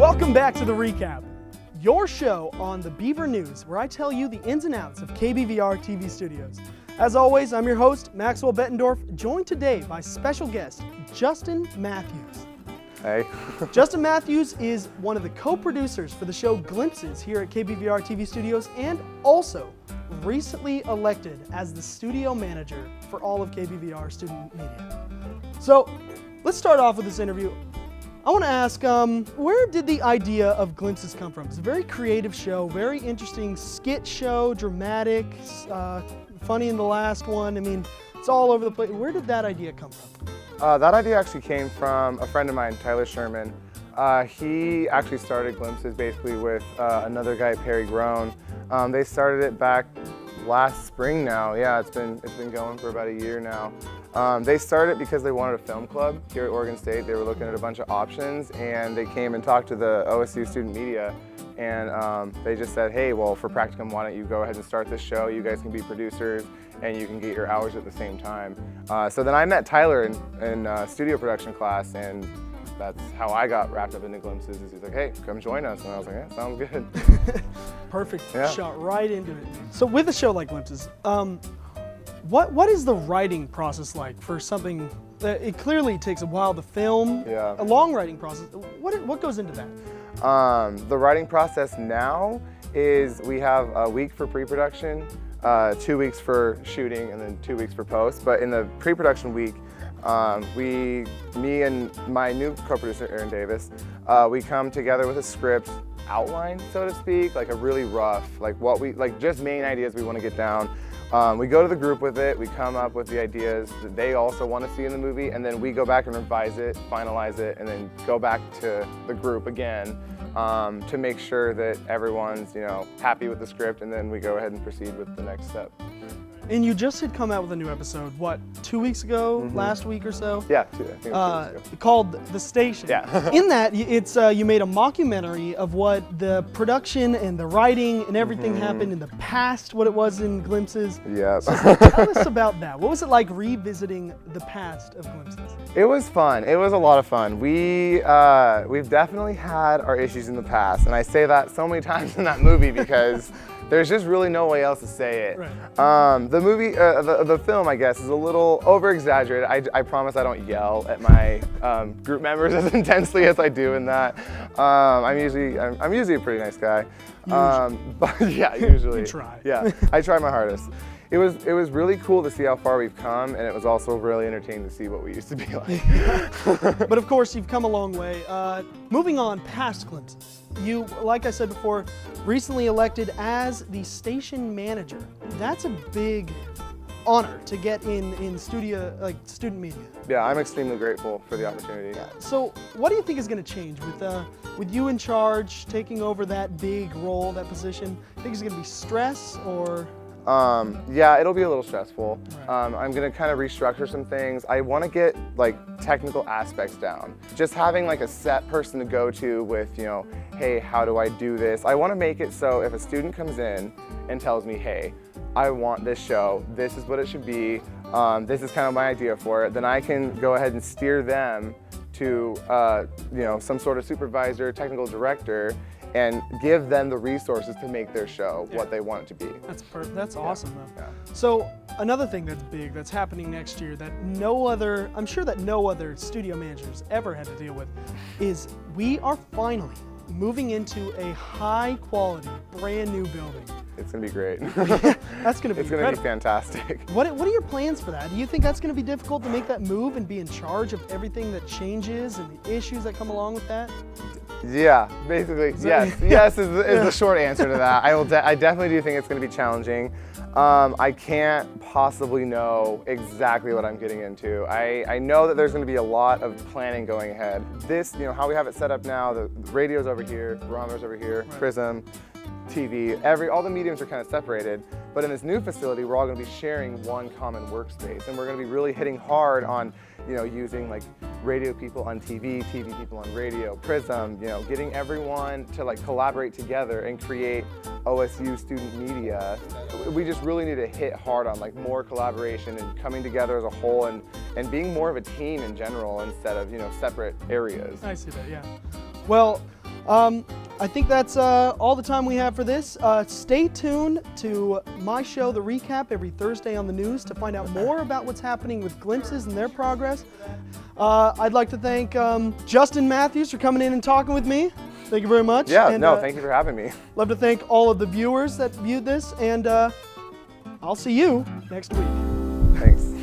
Welcome back to The Recap, your show on the Beaver News, where I tell you the ins and outs of KBVR TV studios. As always, I'm your host, Maxwell Bettendorf, joined today by special guest, Justin Matthews. Hey. Justin Matthews is one of the co-producers for the show Glimpses here at KBVR TV studios, and also recently elected as the studio manager for all of KBVR student media. So let's start off with this interview. I want to ask, where did the idea of Glimpses come from? It's a very creative show, very interesting skit show, dramatic, funny in the last one. I mean, it's all over the place. Where did that idea come from? That idea actually came from a friend of mine, Tyler Sherman. He actually started Glimpses basically with another guy, Perry Groan. They started it back last spring now. Yeah, it's been going for about a year now. They started because they wanted a film club here at Oregon State. They were looking at a bunch of options, and they came and talked to the OSU student media, and they just said, hey, well, for practicum, why don't you go ahead and start this show? You guys can be producers, and you can get your hours at the same time. So then I met Tyler in studio production class, and that's how I got wrapped up into Glimpses. He's like, hey, come join us. And I was like, yeah, sounds good. Perfect. Yeah. Shot right into it. So with a show like Glimpses, what is the writing process like for something that it clearly takes a while to film? Yeah. A long writing process. What goes into that? The writing process now is we have a week for pre-production, 2 weeks for shooting, and then 2 weeks for post. But in the pre-production week, me and my new co-producer, Aaron Davis, we come together with a script outline, so to speak, like a really rough, just main ideas we want to get down. We go to the group with it, we come up with the ideas that they also want to see in the movie, and then we go back and revise it, finalize it, and then go back to the group again to make sure that everyone's, happy with the script, and then we go ahead and proceed with the next step. And you just had come out with a new episode, what, 2 weeks ago, last week or so? Yeah, I think it was 2 weeks ago. Called The Station. Yeah. In that, it's you made a mockumentary of what the production and the writing and everything happened in the past, what it was in Glimpses. Yeah. So tell us about that. What was it like revisiting the past of Glimpses? It was fun. It was a lot of fun. We've definitely had our issues in the past, and I say that so many times in that movie because there's just really no way else to say it. Right. The movie, the film, I guess, is a little over-exaggerated. I promise I don't yell at my group members as intensely as I do in that. I'm usually a pretty nice guy. But yeah, usually. You try. Yeah, I try my hardest. It was really cool to see how far we've come, and it was also really entertaining to see what we used to be like. But of course, you've come a long way. Moving on past Glimpses, you, like I said before, recently elected as the station manager. That's a big honor to get in studio, student media. Yeah, I'm extremely grateful for the opportunity. Yeah. So, what do you think is going to change with you in charge, taking over that big role, that position? Do you think it's going to be stress or? Yeah, it'll be a little stressful. Right. I'm gonna kind of restructure some things. I want to get technical aspects down. Just having a set person to go to with, hey, how do I do this? I want to make it so if a student comes in and tells me, hey, I want this show, this is what it should be, this is kind of my idea for it, then I can go ahead and steer them to, some sort of supervisor, technical director, and give them the resources to make their show what they want it to be. That's awesome though. Yeah. So another thing that's big that's happening next year that I'm sure that no other studio managers ever had to deal with is we are finally moving into a high quality, brand new building. It's gonna be great. That's gonna be It's gonna be fantastic. What are your plans for that? Do you think that's gonna be difficult to make that move and be in charge of everything that changes and the issues that come along with that? Yeah, basically, yes. Yes is the short answer to that. I definitely do think it's going to be challenging. I can't possibly know exactly what I'm getting into. I know that there's going to be a lot of planning going ahead. This, how we have it set up now, the radio's over here, barometer's over here, right. Prism, TV, all the mediums are kind of separated. But in this new facility, we're all going to be sharing one common workspace, and we're going to be really hitting hard on, using radio people on TV, TV people on radio, Prism, getting everyone to collaborate together and create OSU student media. We just really need to hit hard on more collaboration and coming together as a whole and being more of a team in general instead of separate areas. I see that, yeah. Well, I think that's all the time we have for this. Stay tuned to my show, The Recap, every Thursday on the news to find out more about what's happening with Glimpses and their progress. I'd like to thank Justin Matthews for coming in and talking with me. Thank you very much. Yeah, and, no, thank you for having me. Love to thank all of the viewers that viewed this, and I'll see you next week. Thanks.